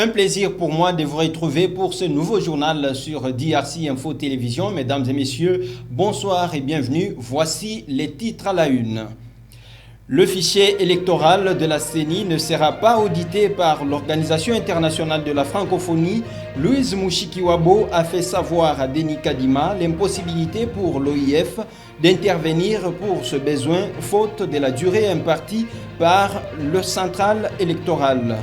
Un plaisir pour moi de vous retrouver pour ce nouveau journal sur DRC Info Télévision. Mesdames et messieurs, bonsoir et bienvenue. Voici les titres à la une. Le fichier électoral de la CENI ne sera pas audité par l'Organisation internationale de la francophonie. Louise Mushikiwabo a fait savoir à Denis Kadima l'impossibilité pour l'OIF d'intervenir pour ce besoin, faute de la durée impartie par le central électoral.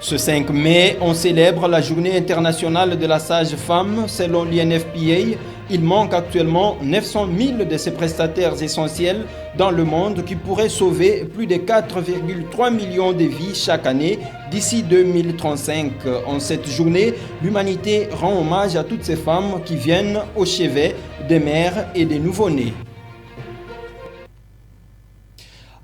Ce 5 mai, on célèbre la journée internationale de la sage-femme. Selon l'INFPA, il manque actuellement 900 000 de ces prestataires essentiels dans le monde qui pourraient sauver plus de 4,3 millions de vies chaque année d'ici 2035. En cette journée, l'humanité rend hommage à toutes ces femmes qui viennent au chevet des mères et des nouveau-nés.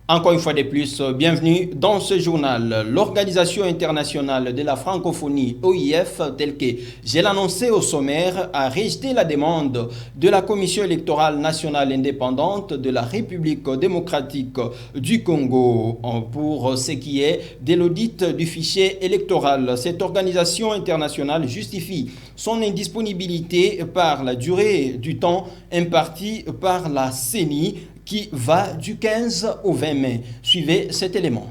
Encore une fois de plus, bienvenue dans ce journal. L'Organisation internationale de la francophonie, OIF, telle que j'ai l'annoncé au sommaire, a rejeté la demande de la Commission électorale nationale indépendante de la République démocratique du Congo pour ce qui est de l'audit du fichier électoral. Cette organisation internationale justifie son indisponibilité par la durée du temps imparti par la CENI, qui va du 15 au 20 mai. Suivez cet élément.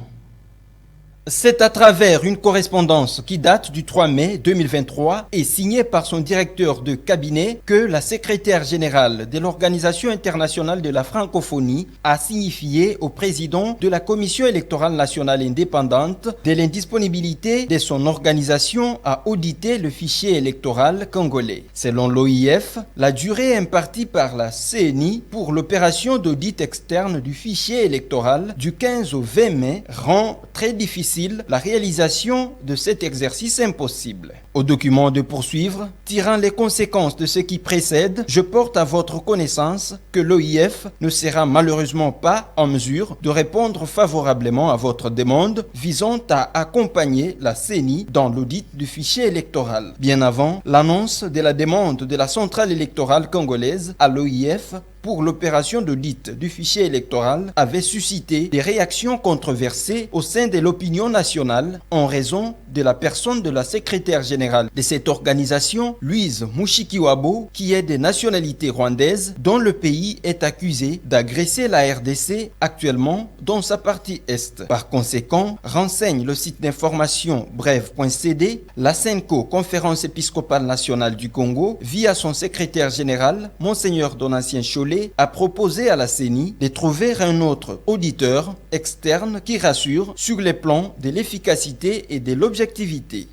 C'est à travers une correspondance qui date du 3 mai 2023 et signée par son directeur de cabinet que la secrétaire générale de l'Organisation internationale de la francophonie a signifié au président de la Commission électorale nationale indépendante de l'indisponibilité de son organisation à auditer le fichier électoral congolais. Selon l'OIF, la durée impartie par la CENI pour l'opération d'audit externe du fichier électoral du 15 au 20 mai rend très difficile la réalisation de cet exercice impossible. Au document de poursuivre, tirant les conséquences de ce qui précède, je porte à votre connaissance que l'OIF ne sera malheureusement pas en mesure de répondre favorablement à votre demande visant à accompagner la CENI dans l'audit du fichier électoral. Bien avant l'annonce de la demande de la centrale électorale congolaise à l'OIF pour l'opération d'audit du fichier électoral avait suscité des réactions controversées au sein de l'opinion nationale en raison de la personne de la secrétaire générale de cette organisation, Louise Mushikiwabo, qui est de nationalité rwandaise, dont le pays est accusé d'agresser la RDC actuellement dans sa partie est. Par conséquent, renseigne le site d'information brève.cd, la CENCO, Conférence épiscopale nationale du Congo, via son secrétaire général, Monseigneur Donatien Cholet, a proposé à la CENI de trouver un autre auditeur externe qui rassure sur les plans de l'efficacité et de l'objectivité.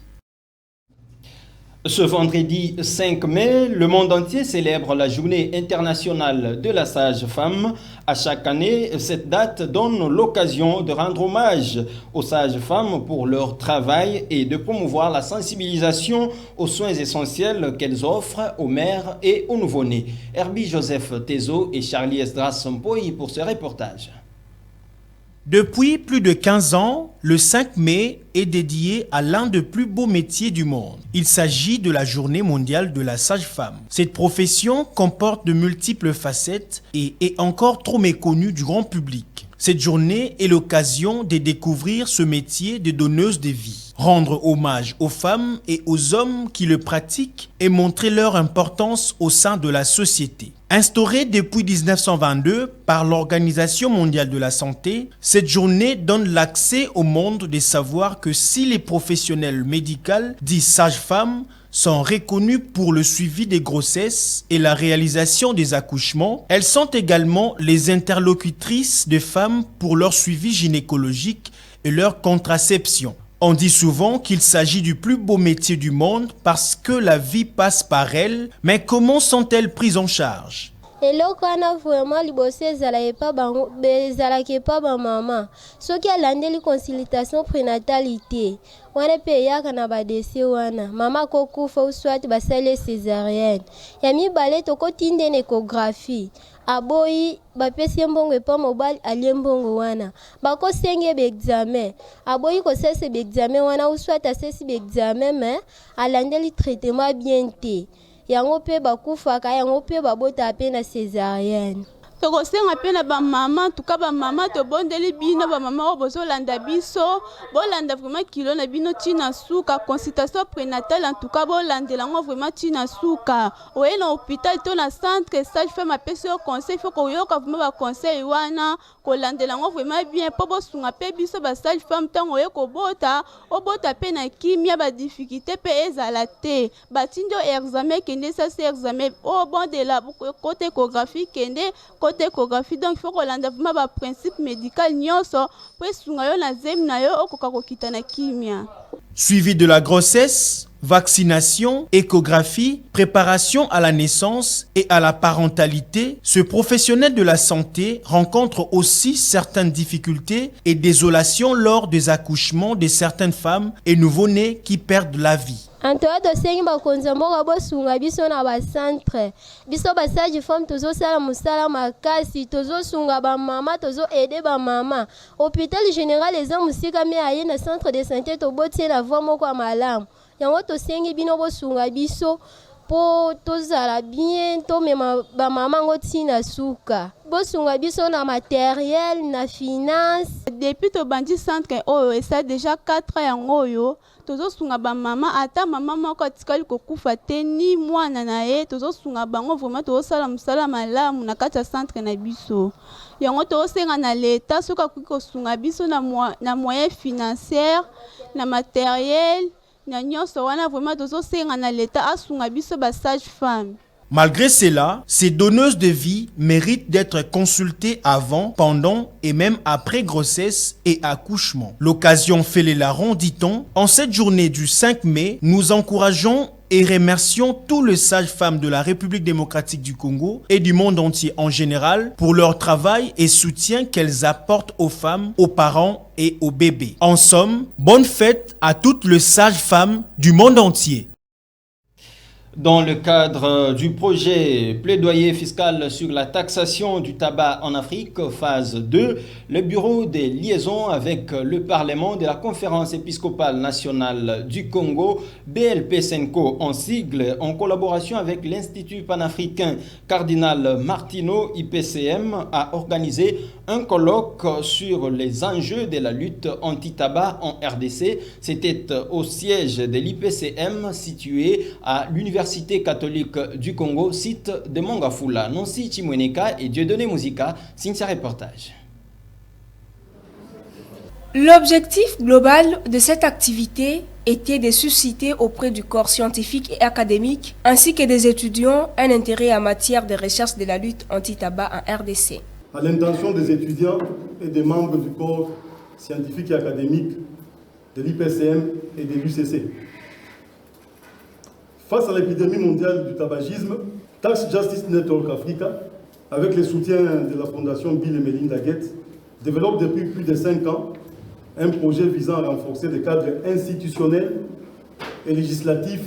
Ce vendredi 5 mai, le monde entier célèbre la journée internationale de la sage-femme. À chaque année, cette date donne l'occasion de rendre hommage aux sages-femmes pour leur travail et de promouvoir la sensibilisation aux soins essentiels qu'elles offrent aux mères et aux nouveau-nés. Herbie Joseph Tezo et Charlie Esdras Sampoy pour ce reportage. Depuis plus de 15 ans, le 5 mai est dédié à l'un des plus beaux métiers du monde. Il s'agit de la Journée mondiale de la sage-femme. Cette profession comporte de multiples facettes et est encore trop méconnue du grand public. Cette journée est l'occasion de découvrir ce métier de donneuse de vie, rendre hommage aux femmes et aux hommes qui le pratiquent et montrer leur importance au sein de la société. Instaurée depuis 1922 par l'Organisation mondiale de la santé, cette journée donne l'accès au monde de savoir que si les professionnels médicaux, dits sages-femmes, sont reconnues pour le suivi des grossesses et la réalisation des accouchements, elles sont également les interlocutrices des femmes pour leur suivi gynécologique et leur contraception. On dit souvent qu'il s'agit du plus beau métier du monde parce que la vie passe par elles, mais comment sont-elles prises en charge? eloko wana vraiment liboso ezalaki epa bamama soki alandeli consultation prénatalité wana mpe eyaka na badese wana mama kokufa uswati basali césarienne ya mibale tokoti nde na échographie aboyi bapesi mbongo epa mobali alie mbongo wana bakosenge beexamen aboyi kosese beexamen wana uswati asesi beexamen me alandeli traitement bien te yango pe bakufaka yango pe babota pe na césarienne tokosenga pe na bamama tuka bamama tobondeli bino bamama oyo bozolanda biso bolanda vraiment kilo na bino ntina suka consultation prénatale en tout cas bolandela yango vraiment ntina suka oye na hôpital to na centre sage-femme apesi yo conseil faut koyoka vraiment baconseil wana kolandela yango vraiment bien mpo bosunga pe biso basage-femme ntango oye kobota obota pe na kimia badifficulté pe ezala te batindi yo examen kende sasi examen obondela côté échographie kende côté échographie donc il faut kolanda vraiment ba principe médical nyonso po esunga yo na zemi na yo okoka kokita na kimia. Suivi de la grossesse, vaccination, échographie, préparation à la naissance et à la parentalité, ce professionnel de la santé rencontre aussi certaines difficultés et désolations lors des accouchements de certaines femmes et nouveau-nés qui perdent la vie. Antoa tosengi bakonzi mboka bosunga biso na bacentre biso basage femme tozosala mosala makasi tozosunga bamama tozoede bamama hôpital général eza mosika me aye na centre de santé tobotie na voie moko ya malamu yango tosengi bino bosunga biso po tozala bien tomema bamama ngo ntina suka bosunga biso na matériel na finance. Depuis tobandi centre oyo esa déjà 4 ans yango oyo tozosunga bamama ata mama moko atikali kokufa te ni mwana na ye tozosunga bango vraiment tozosala mosala malamu na kati ya centre na biso yango tozosenga na leta soki akoki kosunga biso na moyen financière na matériel na nyonso wana vraiment tozosenga na leta asunga biso basage femme. Malgré cela, ces donneuses de vie méritent d'être consultées avant, pendant et même après grossesse et accouchement. L'occasion fait les larrons, dit-on. En cette journée du 5 mai, nous encourageons et remercions tous les sages-femmes de la République démocratique du Congo et du monde entier en général pour leur travail et soutien qu'elles apportent aux femmes, aux parents et aux bébés. En somme, bonne fête à toutes les sages-femmes du monde entier. Dans le cadre du projet plaidoyer fiscal sur la taxation du tabac en Afrique, phase 2, le bureau des liaisons avec le Parlement de la Conférence épiscopale nationale du Congo, BLP-SENCO en sigle, en collaboration avec l'Institut panafricain Cardinal Martino IPCM, a organisé un colloque sur les enjeux de la lutte anti-tabac en RDC. C'était au siège de l'IPCM situé à l'Université catholique du Congo, site de Mongafula. Nancy Chimweneka et Dieudonné Musica signent ce reportage. L'objectif global de cette activité était de susciter auprès du corps scientifique et académique ainsi que des étudiants un intérêt en matière de recherche de la lutte anti-tabac en RDC. À l'intention des étudiants et des membres du corps scientifique et académique de l'IPCM et de l'UCC. Face à l'épidémie mondiale du tabagisme, Tax Justice Network Africa, avec le soutien de la Fondation Bill et Melinda Gates, développe depuis plus de 5 ans un projet visant à renforcer le cadre institutionnel et législatif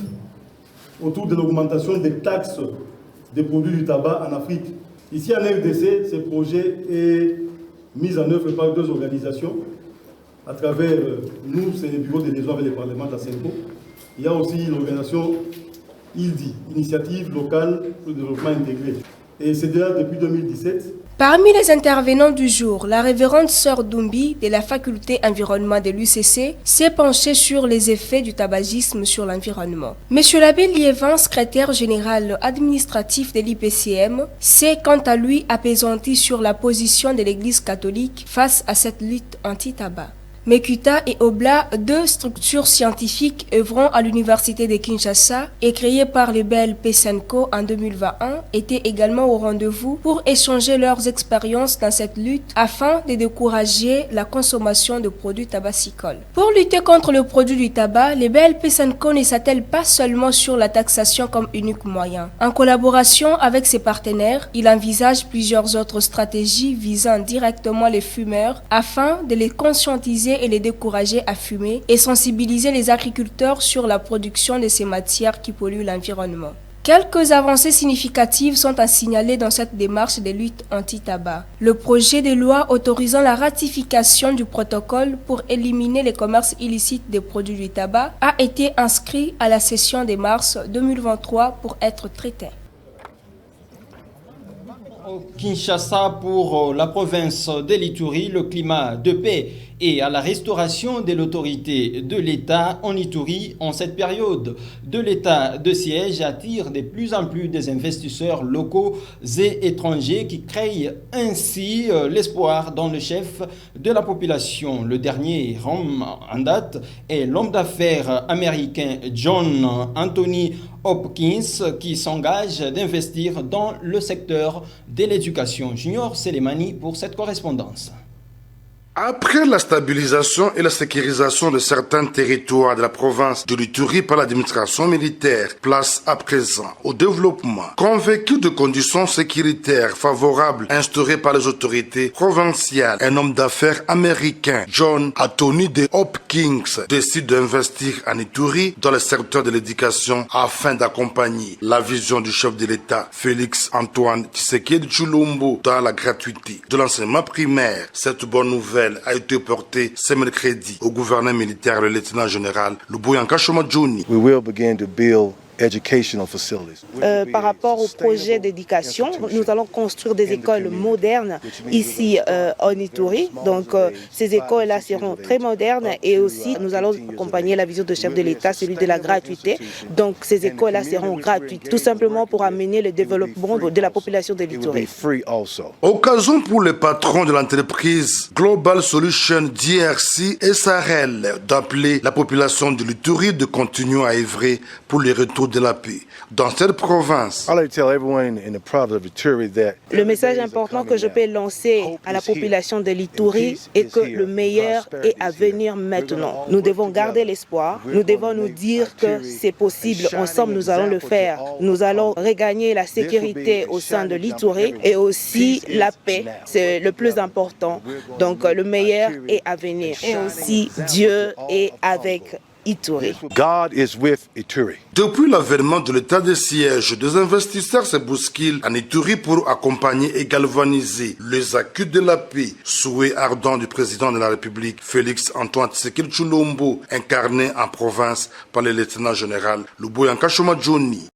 autour de l'augmentation des taxes des produits du tabac en Afrique. Ici en RDC, ce projet est mis en œuvre par 2 organisations. À travers nous, c'est le bureau de liaison avec le Parlement de la SENCO. Il y a aussi l'organisation ILDI, Initiative locale pour le développement intégré. Et c'est là depuis 2017. Parmi les intervenants du jour, la révérende sœur Dumbi de la faculté environnement de l'UCC s'est penchée sur les effets du tabagisme sur l'environnement. Monsieur l'abbé Liévin, secrétaire général administratif de l'IPCM, s'est quant à lui apaisanti sur la position de l'Église catholique face à cette lutte anti-tabac. Mekuta et Obla, 2 structures scientifiques œuvrant à l'université de Kinshasa et créées par le BLP-SENCO en 2021, étaient également au rendez-vous pour échanger leurs expériences dans cette lutte afin de décourager la consommation de produits tabacicoles. Pour lutter contre le produit du tabac, le BLP-SENCO ne s'attelle pas seulement sur la taxation comme unique moyen. En collaboration avec ses partenaires, il envisage plusieurs autres stratégies visant directement les fumeurs afin de les conscientiser et les décourager à fumer et sensibiliser les agriculteurs sur la production de ces matières qui polluent l'environnement. Quelques avancées significatives sont à signaler dans cette démarche de lutte anti-tabac. Le projet de loi autorisant la ratification du protocole pour éliminer les commerces illicites des produits du tabac a été inscrit à la session de mars 2023 pour être traité. Kinshasa, pour la province de l'Ituri, le climat de paix et à la restauration de l'autorité de l'État en Ituri en cette période de l'état de siège attire de plus en plus des investisseurs locaux et étrangers qui créent ainsi l'espoir dans le chef de la population. Le dernier homme en date est l'homme d'affaires américain John Anthony Hopkins qui s'engage d'investir dans le secteur de l'éducation. Junior Selemani pour cette correspondance. Après la stabilisation et la sécurisation de certains territoires de la province de l'Ituri par l'administration militaire, place à présent au développement. Convaincu de conditions sécuritaires favorables instaurées par les autorités provinciales, un homme d'affaires américain, John Anthony de Hopkins, décide d'investir en Ituri dans le secteur de l'éducation afin d'accompagner la vision du chef de l'État, Félix Antoine Tshisekedi Tshilombo, dans la gratuité de l'enseignement primaire. Cette bonne nouvelle a été portée ce mercredi au gouverneur militaire, le lieutenant-général Luboyanka Shomajuni. We will begin to build educational facilities. Par rapport au projet d'éducation, nous allons construire des écoles modernes ici en Ituri. Donc ces écoles-là seront très modernes et aussi nous allons accompagner la vision de chef de l'État, celui de la gratuité. Donc ces écoles-là seront gratuites, tout simplement pour amener le développement de la population de l'Ituri. Occasion pour les patrons de l'entreprise Global Solution DRC et Sahel d'appeler la population de l'Ituri de continuer à œuvrer pour les retours de la paix dans cette province. Le message important que je peux lancer à la population de l'Ituri est que le meilleur est à venir maintenant. Nous devons garder l'espoir, nous devons nous dire que c'est possible, ensemble nous allons le faire. Nous allons regagner la sécurité au sein de l'Ituri et aussi la paix, c'est le plus important. Donc le meilleur est à venir et aussi Dieu est avec Ituri. God is with Ituri. Depuis l'avènement de l'état de siège, des investisseurs se bousculent en Ituri pour accompagner et galvaniser les acquis de la paix. Souhait ardent du président de la République, Félix Antoine Tshisekedi Tshilombo, incarné en province par le lieutenant-général Luboyanka Shomajuni.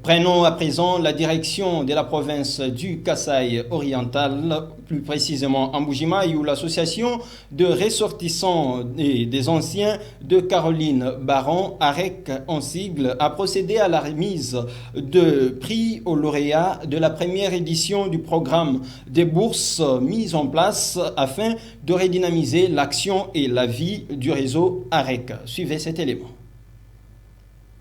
Prenons à présent la direction de la province du Kasaï oriental, plus précisément en Mbujimayi, où l'association de ressortissants et des anciens de Caroline Baron, AREC en sigle, a procédé à la remise de prix aux lauréats de la première édition du programme des bourses mises en place afin de redynamiser l'action et la vie du réseau AREC. Suivez cet élément.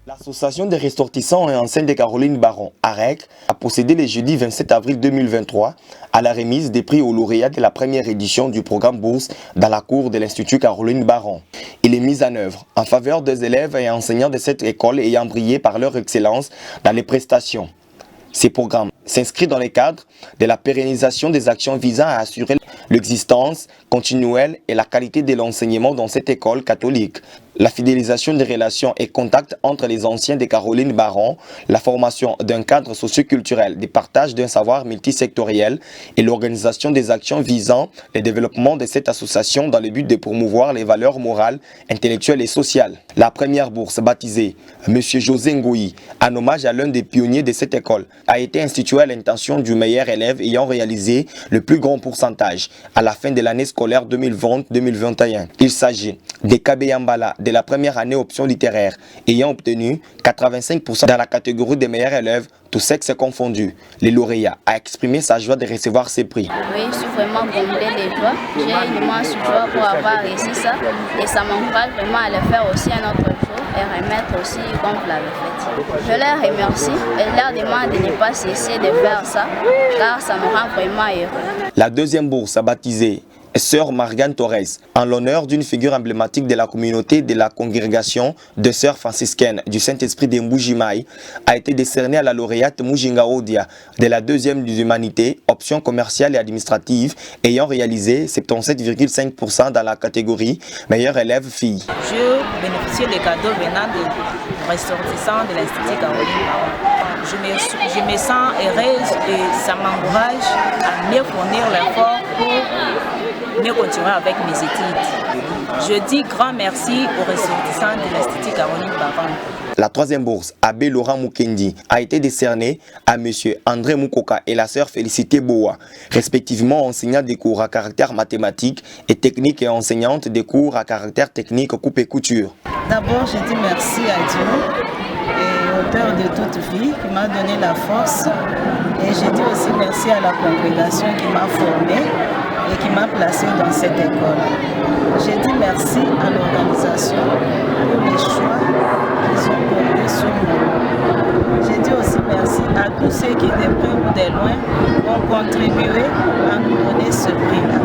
L'association des ressortissants et anciens de Caroline Baron, AREC, a procédé le jeudi 27 avril 2023 à la remise des prix aux lauréats de la première édition du programme Bourse dans la cour de l'Institut Caroline Baron. Il est mis en œuvre en faveur des élèves et enseignants de cette école ayant brillé par leur excellence dans les prestations. Ces programmes s'inscrivent dans le cadre de la pérennisation des actions visant à assurer l'existence continuelle et la qualité de l'enseignement dans cette école catholique, la fidélisation des relations et contacts entre les anciens de Caroline Baron, la formation d'un cadre socio-culturel, des partages d'un savoir multisectoriel et l'organisation des actions visant le développement de cette association dans le but de promouvoir les valeurs morales, intellectuelles et sociales. La première bourse baptisée M. José Ngoui, en hommage à l'un des pionniers de cette école, a été instituée à l'intention du meilleur élève ayant réalisé le plus grand pourcentage à la fin de l'année scolaire 2020-2021. Il s'agit de Kabeyambala de la première année option littéraire, ayant obtenu 85% dans la catégorie des meilleurs élèves, tous sexes confondus. Le lauréat a exprimé sa joie de recevoir ces prix. Oui, je suis vraiment comblée de joie. J'ai une immense joie pour avoir réussi ça et ça m'encourage vraiment à le faire aussi un autre jour et remettre aussi comme vous l'avez fait. Je leur remercie et leur demande de ne pas cesser de faire ça car ça me rend vraiment heureux. La deuxième bourse a baptisé Sœur Margane Torres, en l'honneur d'une figure emblématique de la communauté de la congrégation de sœurs franciscaines du Saint-Esprit de Mbujimayi, a été décernée à la lauréate Mujinga Odia de la deuxième des humanités, option commerciale et administrative, ayant réalisé 77,5% dans la catégorie meilleur élève fille. Je bénéficie des cadeaux venant des ressortissants de l'Institut Caroline Baron. Je me sens heureuse et ça m'encourage à mieux fournir l'effort pour mieux continuer avec mes études. Je dis grand merci aux ressortissants de l'Institut Caroline Baron. La troisième bourse, Abbé Laurent Mukendi, a été décernée à M. André Mukoka et la sœur Félicité Boa, respectivement enseignants des cours à caractère mathématique et technique et enseignante des cours à caractère technique coupe et couture. D'abord, je dis merci à Dieu, et auteur de toute vie, qui m'a donné la force. Et je dis aussi merci à la congrégation qui m'a formé et qui m'a placé dans cette école. Je dis merci à l'organisation pour les choix qu'ils ont portés sur moi. Je dis aussi merci à tous ceux qui, de près ou de loin, ont contribué à nous donner ce prix-là.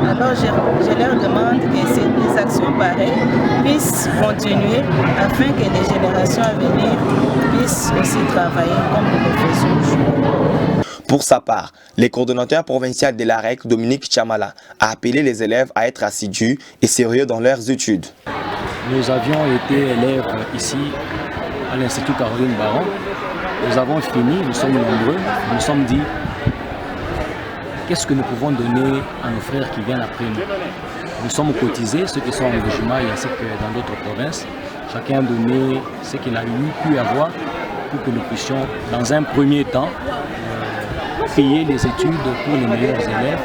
Alors je leur demande que ces actions pareilles puissent continuer afin que les générations à venir puissent aussi travailler comme nous le faisons aujourd'hui. Pour sa part, le coordonnateur provincial de l'AREC, Dominique Chamala, a appelé les élèves à être assidus et sérieux dans leurs études. Nous avions été élèves ici à l'Institut Caroline Baron. Nous avons fini, nous sommes nombreux, nous nous sommes dit qu'est-ce que nous pouvons donner à nos frères qui viennent après nous. Nous sommes cotisés, ceux qui sont en régiment ainsi que dans d'autres provinces. Chacun a donné ce qu'il a pu avoir pour que nous puissions, dans un premier temps, payer les études pour les meilleurs élèves,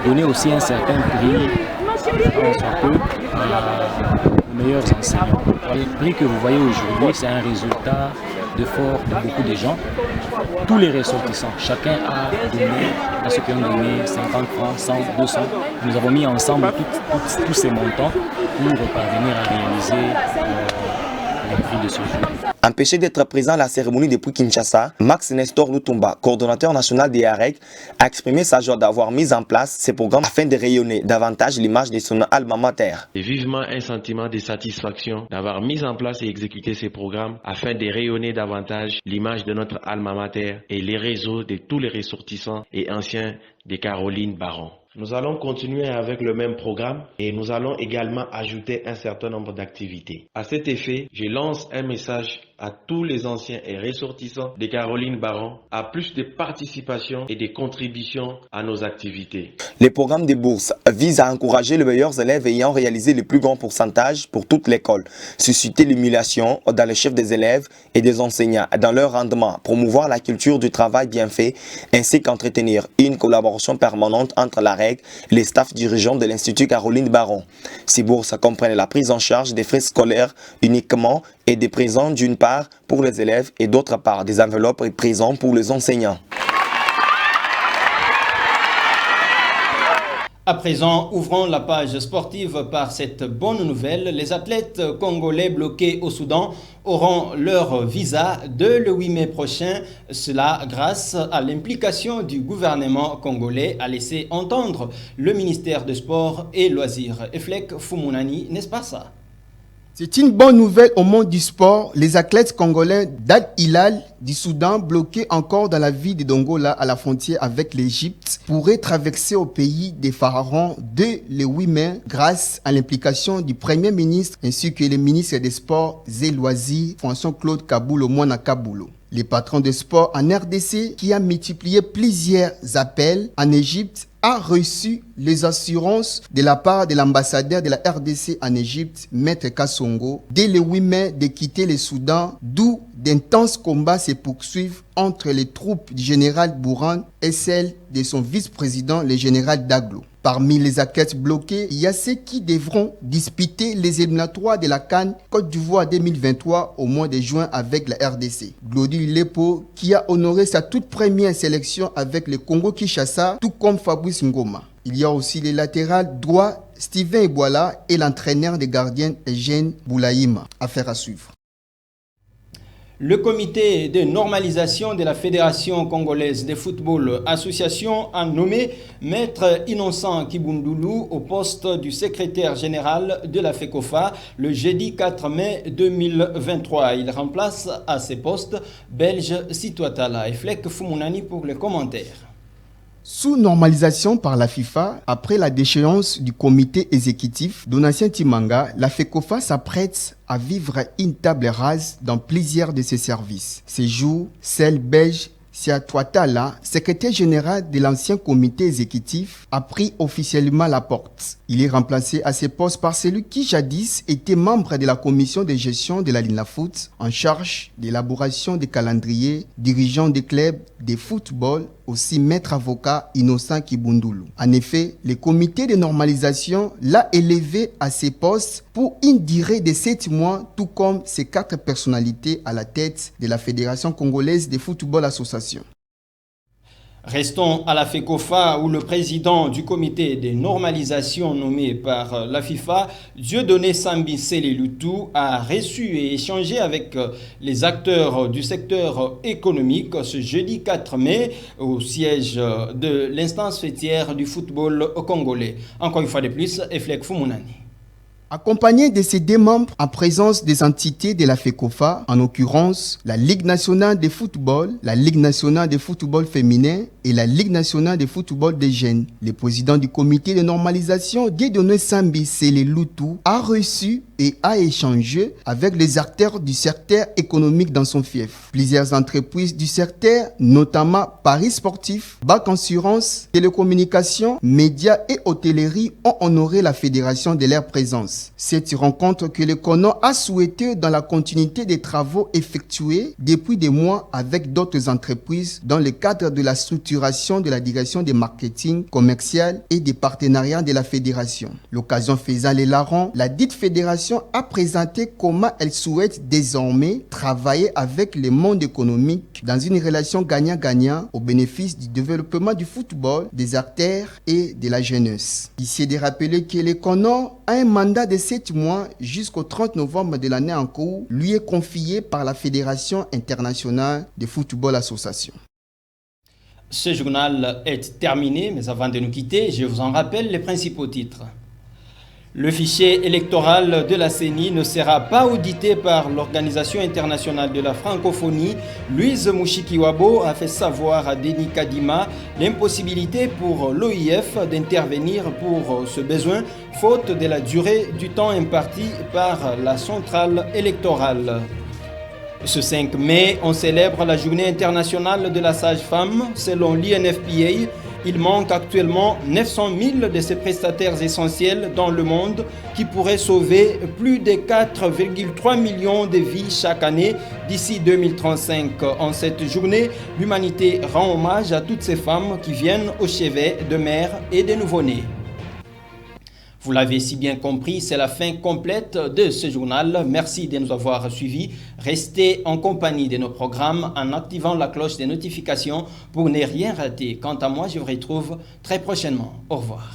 donner aussi un certain prix, aux meilleurs enseignants. Le prix que vous voyez aujourd'hui, c'est un résultat d'efforts de beaucoup de gens. Tous les ressortissants, chacun a donné, à ceux qui ont donné 50 francs, 100, 200. Nous avons mis ensemble tous ces montants pour parvenir à réaliser le prix de ce jour. Empêché d'être présent à la cérémonie depuis Kinshasa, Max Nestor Lutumba, coordonnateur national des AREC, a exprimé sa joie d'avoir mis en place ces programmes afin de rayonner davantage l'image de son alma mater. Et vivement un sentiment de satisfaction d'avoir mis en place et exécuté ces programmes afin de rayonner davantage l'image de notre alma mater et les réseaux de tous les ressortissants et anciens de Caroline Baron. Nous allons continuer avec le même programme et nous allons également ajouter un certain nombre d'activités. À cet effet, je lance un message à tous les anciens et ressortissants de Caroline Baron à plus de participation et de contribution à nos activités. Les programmes de bourse visent à encourager les meilleurs élèves ayant réalisé le plus grand pourcentage pour toute l'école, susciter l'émulation dans les chefs des élèves et des enseignants dans leur rendement, promouvoir la culture du travail bien fait, ainsi qu'entretenir une collaboration permanente entre l'AREC et les staffs dirigeants de l'Institut Caroline Baron. Ces bourses comprennent la prise en charge des frais scolaires uniquement et des présents d'une part pour les élèves et d'autre part des enveloppes et présents pour les enseignants. À présent, ouvrons la page sportive par cette bonne nouvelle. Les athlètes congolais bloqués au Soudan auront leur visa dès le 8 mai prochain. Cela grâce à l'implication du gouvernement congolais, a laissé entendre le ministère des Sports et Loisirs. Eflek Fumunani, n'est-ce pas ça? C'est une bonne nouvelle au monde du sport. Les athlètes congolais d'Al Hilal du Soudan, bloqués encore dans la ville de Dongola à la frontière avec l'Égypte, pourraient traverser au pays des pharaons dès le 8 mai grâce à l'implication du Premier ministre ainsi que le ministre des Sports et Loisirs, François-Claude Kaboulo-Mouana Kaboulo. Le patron de sport en RDC, qui a multiplié plusieurs appels en Égypte, a reçu les assurances de la part de l'ambassadeur de la RDC en Égypte, Maître Kassongo, dès le 8 mai de quitter le Soudan, d'où d'intenses combats se poursuivent entre les troupes du général Bourhan et celles de son vice-président, le général Daglo. Parmi les athlètes bloqués, il y a ceux qui devront disputer les éliminatoires de la CAN Côte d'Ivoire 2023 au mois de juin avec la RDC. Glody Lepo, qui a honoré sa toute première sélection avec le Congo-Kinshasa, tout comme Fabrice Ngoma. Il y a aussi les latérales droit Steven Eboala et l'entraîneur des gardiens Eugène Boulaïma. Affaire à suivre. Le comité de normalisation de la Fédération congolaise de football association a nommé Maître Innocent Kibundoulou au poste du secrétaire général de la FECOFA le jeudi 4 mai 2023. Il remplace à ce poste belge Situatala et Flek Fumunani pour les commentaires. Sous normalisation par la FIFA, après la déchéance du comité exécutif Donatien Timanga, la FECOFA s'apprête à vivre une table rase dans plusieurs de ses services. Ces jours, celle belge Sia Touatala, secrétaire général de l'ancien comité exécutif, a pris officiellement la porte. Il est remplacé à ses postes par celui qui jadis était membre de la commission de gestion de la Linafoot, en charge de l'élaboration des calendriers, dirigeant des clubs de football, aussi maître avocat Innocent Kibundulu. En effet, le comité de normalisation l'a élevé à ses postes pour une durée de 7 mois, tout comme ses 4 personnalités à la tête de la Fédération congolaise de football association. Restons à la FECOFA où le président du comité de normalisation nommé par la FIFA, Dieudonné Sambi Selelutu, a reçu et échangé avec les acteurs du secteur économique ce jeudi 4 mai au siège de l'instance fêtière du football congolais. Encore une fois de plus, Eflek Fumunani. Accompagné de ses 2 membres en présence des entités de la FECOFA, en l'occurrence la Ligue nationale de football, la Ligue nationale de football féminin et la Ligue nationale de football des jeunes, le président du comité de normalisation, Dieudonné Sambi Selelutu, a reçu et a échangé avec les acteurs du secteur économique dans son fief. Plusieurs entreprises du secteur, notamment Paris Sportif, Banque Assurance, Télécommunications, Médias et Hôtellerie, ont honoré la fédération de leur présence. Cette rencontre que le CONO a souhaité dans la continuité des travaux effectués depuis des mois avec d'autres entreprises dans le cadre de la structuration de la direction des marketing commercial et des partenariats de la fédération. L'occasion faisant les larrons, la dite fédération a présenté comment elle souhaite désormais travailler avec le monde économique dans une relation gagnant-gagnant au bénéfice du développement du football, des artères et de la jeunesse. Ici est de rappeler que le CONO a un mandat de 7 mois jusqu'au 30 novembre de l'année en cours, lui est confié par la Fédération internationale de football association. Ce journal est terminé, mais avant de nous quitter, je vous en rappelle les principaux titres. Le fichier électoral de la CENI ne sera pas audité par l'Organisation internationale de la francophonie. Louise Mushikiwabo a fait savoir à Denis Kadima l'impossibilité pour l'OIF d'intervenir pour ce besoin, faute de la durée du temps imparti par la centrale électorale. Ce 5 mai, on célèbre la journée internationale de la sage-femme. Selon l'INFPA, il manque actuellement 900 000 de ces prestataires essentiels dans le monde qui pourraient sauver plus de 4,3 millions de vies chaque année d'ici 2035. En cette journée, l'humanité rend hommage à toutes ces femmes qui viennent au chevet de mères et de nouveau-nés. Vous l'avez si bien compris, c'est la fin complète de ce journal. Merci de nous avoir suivis. Restez en compagnie de nos programmes en activant la cloche des notifications pour ne rien rater. Quant à moi, je vous retrouve très prochainement. Au revoir.